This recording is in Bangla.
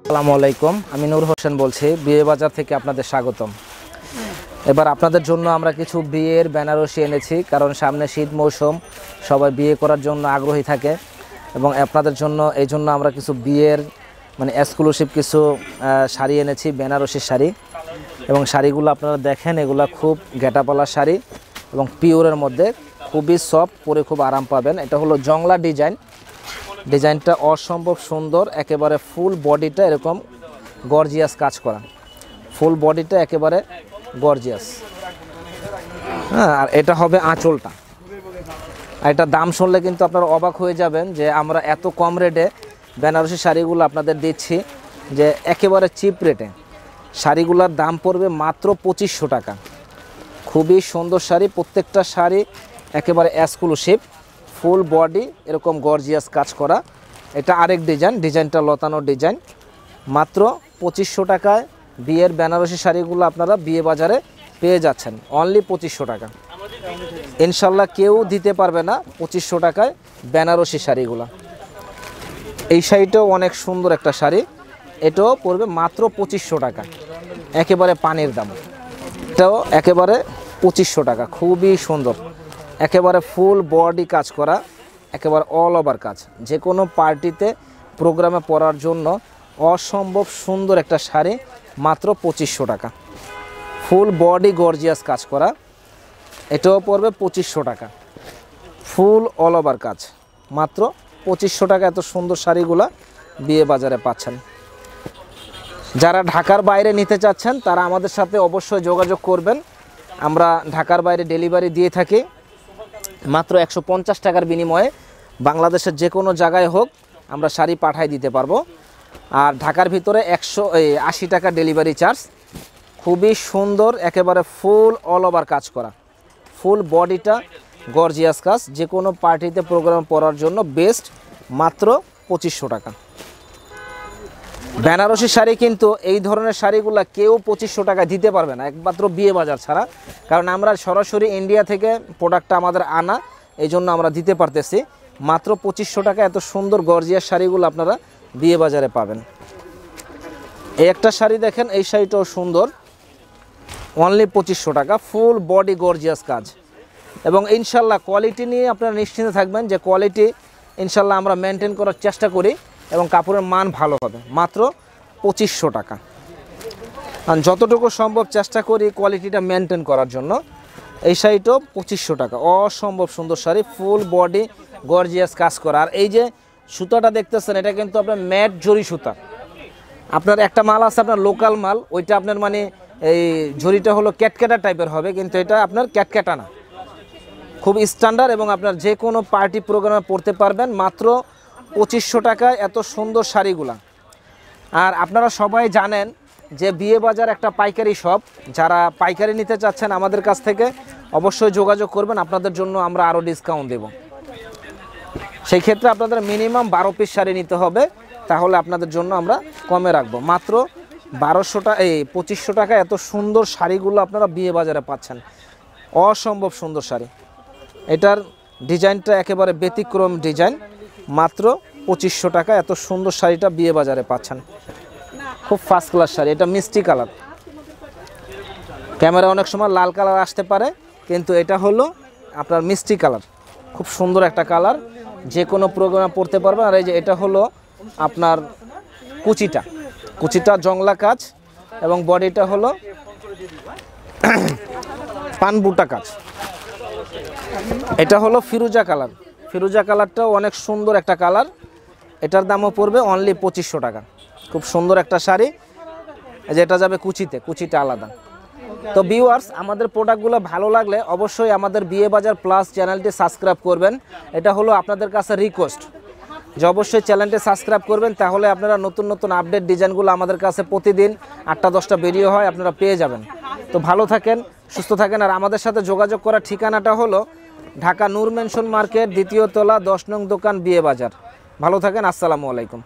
আসসালামু আলাইকুম, আমি নূর হোসেন বলছি, বিয়ে বাজার থেকে আপনাদের স্বাগতম। এবার আপনাদের জন্য আমরা কিছু বিয়ের বেনারসি এনেছি, কারণ সামনে শীত মৌসুম, সবাই বিয়ে করার জন্য আগ্রহী থাকে এবং আপনাদের জন্য এই জন্য আমরা কিছু বিয়ের এক্সক্লুসিভ কিছু শাড়ি এনেছি, বেনারসি শাড়ি। এবং শাড়িগুলো আপনারা দেখেন, এগুলো খুব গেটাপালা শাড়ি এবং পিওরের মধ্যে, খুবই সফট, পরে খুব আরাম পাবেন। এটা হলো জংলা ডিজাইনটা অসম্ভব সুন্দর, একেবারে ফুল বডিটা এরকম গর্জিয়াস কাজ করা, ফুল বডিটা একেবারে গর্জিয়াস। হ্যাঁ, আর এটা হবে আঁচলটা। আর এটা দাম শুনলে কিন্তু আপনারা অবাক হয়ে যাবেন যে আমরা এত কম রেটে বেনারসি শাড়িগুলো আপনাদের দিচ্ছি, যে একেবারে চিপ রেটে। শাড়িগুলোর দাম পড়বে মাত্র 2500 টাকা। খুবই সুন্দর শাড়ি, প্রত্যেকটা শাড়ি একেবারে এক্সক্লুসিভ, ফুল বডি এরকম গর্জিয়াস কাজ করা। এটা আরেক ডিজাইনটা লতানো ডিজাইন। মাত্র 2500 টাকায় বিয়ের বেনারসি শাড়িগুলো আপনারা বিয়ে বাজারে পেয়ে যাচ্ছেন, অনলি 2500 টাকা। ইনশাল্লাহ কেউ দিতে পারবে না 2500 টাকায় বেনারসি শাড়িগুলো। এই শাড়িটাও অনেক সুন্দর একটা শাড়ি, এটাও পড়বে মাত্র 2500 টাকা, একেবারে পানির দাম। এটাও একেবারে 2500 টাকা, খুবই সুন্দর, একেবারে ফুল বডি কাজ করা, একেবারে অল ওভার কাজ। যে কোনো পার্টিতে প্রোগ্রামে পরার জন্য অসম্ভব সুন্দর একটা শাড়ি, মাত্র 2500 টাকা, ফুল বডি গর্জিয়াস কাজ করা। এটাও পড়বে 2500 টাকা, ফুল অল ওভার কাজ, মাত্র 2500 টাকা। এত সুন্দর শাড়িগুলা বিয়ে বাজারে পাচ্ছেন। যারা ঢাকার বাইরে নিতে চাচ্ছেন তারা আমাদের সাথে অবশ্যই যোগাযোগ করবেন। আমরা ঢাকার বাইরে ডেলিভারি দিয়ে থাকি মাত্র 150 টাকার বিনিময়ে। বাংলাদেশের যে কোনো জায়গায় হোক আমরা শাড়ি পাঠাই দিতে পারবো। আর ঢাকার ভিতরে 180 টাকা ডেলিভারি চার্জ। খুবই সুন্দর, একেবারে ফুল অল ওভার কাজ করা, ফুল বডিটা গর্জিয়াস কাজ। যে কোনো পার্টিতে প্রোগ্রাম পরার জন্য বেস্ট, মাত্র 2500 টাকা। বেনারসি শাড়ি কিন্তু এই ধরনের শাড়িগুলো কেউ 2500 টাকা দিতে পারবে না, একমাত্র বিয়ে বাজার ছাড়া। কারণ আমরা সরাসরি ইন্ডিয়া থেকে প্রোডাক্টটা আমাদের আনা, এই জন্য আমরা দিতে পারতেছি। মাত্র 2500 টাকা এত সুন্দর গর্জিয়াস শাড়িগুলো আপনারা বিয়ে বাজারে পাবেন। এই একটা শাড়ি দেখেন, এই শাড়িটাও সুন্দর, অনলি 2500 টাকা, ফুল বডি গর্জিয়াস কাজ। এবং ইনশাল্লাহ কোয়ালিটি নিয়ে আপনারা নিশ্চিন্তে থাকবেন যে কোয়ালিটি ইনশাল্লাহ আমরা মেনটেন করার চেষ্টা করি এবং কাপড়ের মান ভালো হবে। মাত্র 2500 টাকা, আর যতটুকু সম্ভব চেষ্টা করি কোয়ালিটিটা মেনটেন করার জন্য। এই শাড়িটাও 2500 টাকা, অসম্ভব সুন্দর শাড়ি, ফুল বডি গর্জিয়াস কাজ করা। আর এই যে সুতাটা দেখতেছেন, এটা কিন্তু আপনার ম্যাট জরি সুতা। আপনার একটা মাল আছে আপনার লোকাল মাল, ওইটা আপনার এই জরিটা হলো ক্যাটক্যাটা টাইপের হবে, কিন্তু এটা আপনার ক্যাটক্যাটা না, খুব স্ট্যান্ডার্ড এবং আপনার যে কোনো পার্টি প্রোগ্রামে পরতে পারবেন। মাত্র 2500 টাকায় এত সুন্দর শাড়িগুলা। আর আপনারা সবাই জানেন যে বিয়ে বাজার একটা পাইকারি শপ। যারা পাইকারি নিতে চাচ্ছেন আমাদের কাছ থেকে অবশ্যই যোগাযোগ করবেন, আপনাদের জন্য আমরা আরও ডিসকাউন্ট দেব। সেই ক্ষেত্রে আপনাদের মিনিমাম 12 পিস শাড়ি নিতে হবে, তাহলে আপনাদের জন্য আমরা কমে রাখবো। মাত্র 2500 টাকা এত সুন্দর শাড়িগুলো আপনারা বিয়ে বাজারে পাচ্ছেন, অসম্ভব সুন্দর শাড়ি। এটার ডিজাইনটা একেবারে ব্যতিক্রম ডিজাইন। মাত্র 2500 টাকা এত সুন্দর শাড়িটা বিয়ে বাজারে পাচ্ছেন, খুব ফার্স্ট ক্লাস শাড়ি। এটা মিষ্টি কালার, ক্যামেরা অনেক সময় লাল কালার আসতে পারে, কিন্তু এটা হলো আপনার মিষ্টি কালার, খুব সুন্দর একটা কালার, যে কোনো প্রোগ্রামে পরতে পারবেন। আর এই যে এটা হলো আপনার কুচিটা জংলা কাজ এবং বডিটা হলো পানবুটা কাজ। এটা হলো ফিরোজা কালারটাও অনেক সুন্দর একটা কালার। এটার দামও পড়বে অনলি 2500 টাকা। খুব সুন্দর একটা শাড়ি, যেটা যাবে কুচিটা আলাদা। তো ভিউয়ার্স, আমাদের প্রোডাক্টগুলো ভালো লাগলে অবশ্যই আমাদের বিয়ে বাজার প্লাস চ্যানেলটি সাবস্ক্রাইব করবেন। এটা হলো আপনাদের কাছে রিকোয়েস্ট যে অবশ্যই চ্যানেলটি সাবস্ক্রাইব করবেন, তাহলে আপনারা নতুন নতুন আপডেট ডিজাইনগুলো আমাদের কাছে প্রতিদিন 8টা-10টা ভিডিও হয়, আপনারা পেয়ে যাবেন। তো ভালো থাকেন, সুস্থ থাকেন। আর আমাদের সাথে যোগাযোগ করার ঠিকানাটা হলো ঢাকা নূর মেনশন মার্কেট, 2য় তলা, 10 নং দোকান, বিয়ে বাজার। ভালো থাকেন, আসসালামু আলাইকুম।